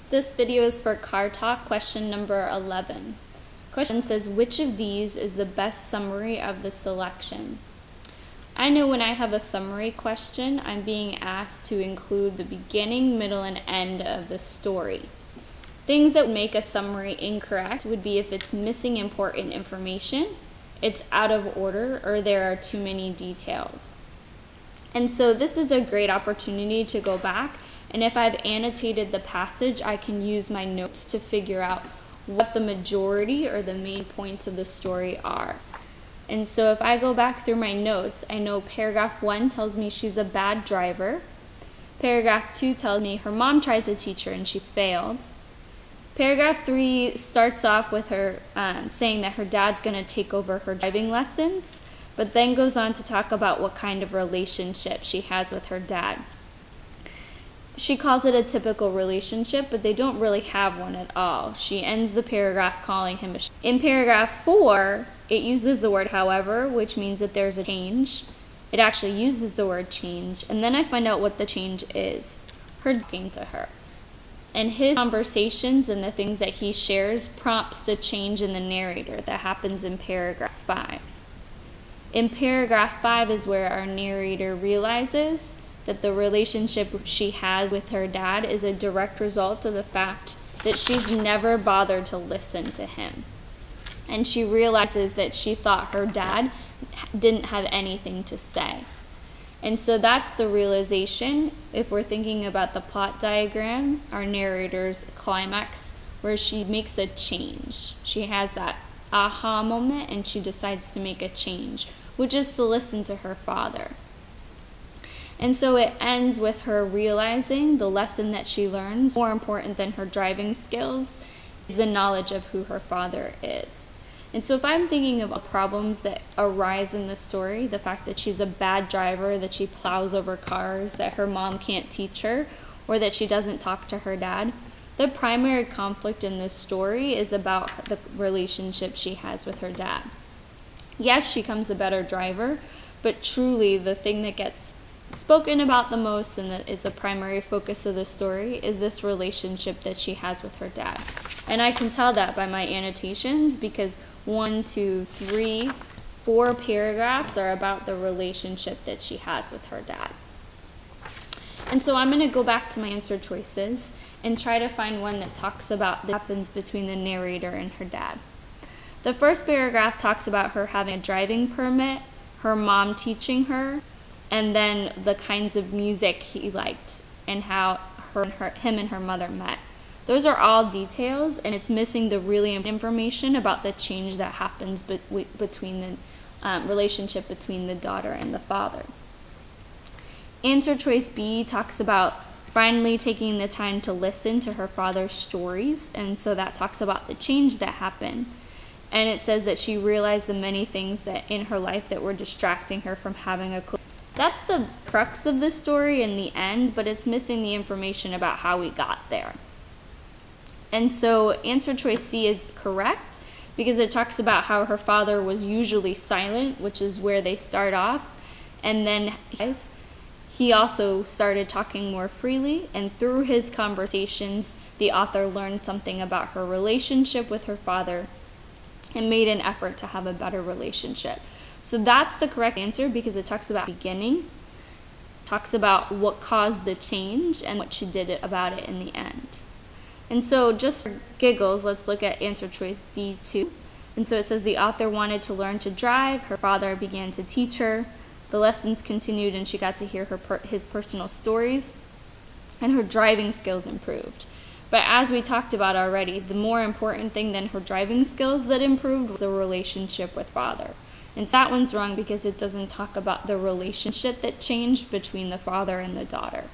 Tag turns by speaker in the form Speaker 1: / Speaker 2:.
Speaker 1: This video is for Car Talk question number 11. Question says, which of these is the best summary of the selection? I know when I have a summary question, I'm being asked to include the beginning, middle, and end of the story. Things that would make a summary incorrect would be if it's missing important information, it's out of order, or there are too many details. And so this is a great opportunity to go back, and if I've annotated the passage, I can use my notes to figure out what the majority or the main points of the story are. And so if I go back through my notes, I know paragraph 1 tells me she's a bad driver. Paragraph 2 tells me her mom tried to teach her and she failed. Paragraph 3 starts off with her saying that her dad's going to take over her driving lessons, but then goes on to talk about what kind of relationship she has with her dad. She calls it a typical relationship, but they don't really have one at all. She ends the paragraph calling him a In paragraph 4, it uses the word however, which means that there's a change. It actually uses the word change, and then I find out what the change is. Her talking to her. And his conversations and the things that he shares prompts the change in the narrator that happens in paragraph 5. In paragraph 5 is where our narrator realizes that the relationship she has with her dad is a direct result of the fact that she's never bothered to listen to him. And she realizes that she thought her dad didn't have anything to say. And so that's the realization, if we're thinking about the plot diagram, our narrator's climax, where she makes a change. She has that aha moment and she decides to make a change, which is to listen to her father. And so it ends with her realizing the lesson that she learns, more important than her driving skills, is the knowledge of who her father is. And so if I'm thinking of problems that arise in the story, the fact that she's a bad driver, that she plows over cars, that her mom can't teach her, or that she doesn't talk to her dad, the primary conflict in this story is about the relationship she has with her dad. Yes, she becomes a better driver, but truly the thing that gets spoken about the most and that is the primary focus of the story is this relationship that she has with her dad. And I can tell that by my annotations because 1, 2, 3, 4 paragraphs are about the relationship that she has with her dad. And so I'm going to go back to my answer choices and try to find one that talks about what happens between the narrator and her dad. The first paragraph talks about her having a driving permit, her mom teaching her, and then the kinds of music he liked and how him and her mother met. Those are all details, and it's missing the really information about the change that happens between the relationship between the daughter and the father. Answer choice B talks about finally taking the time to listen to her father's stories, and so that talks about the change that happened. And it says that she realized the many things that in her life that were distracting her from having a close. That's the crux of the story in the end, but it's missing the information about how we got there. And so answer choice C is correct because it talks about how her father was usually silent, which is where they start off, and then he also started talking more freely, and through his conversations, the author learned something about her relationship with her father and made an effort to have a better relationship. So that's the correct answer because it talks about beginning, talks about what caused the change and what she did about it in the end. And so just for giggles, let's look at answer choice D2. And so it says the author wanted to learn to drive, her father began to teach her, the lessons continued and she got to hear his personal stories, and her driving skills improved. But as we talked about already, the more important thing than her driving skills that improved was the relationship with father. And so that one's wrong because it doesn't talk about the relationship that changed between the father and the daughter.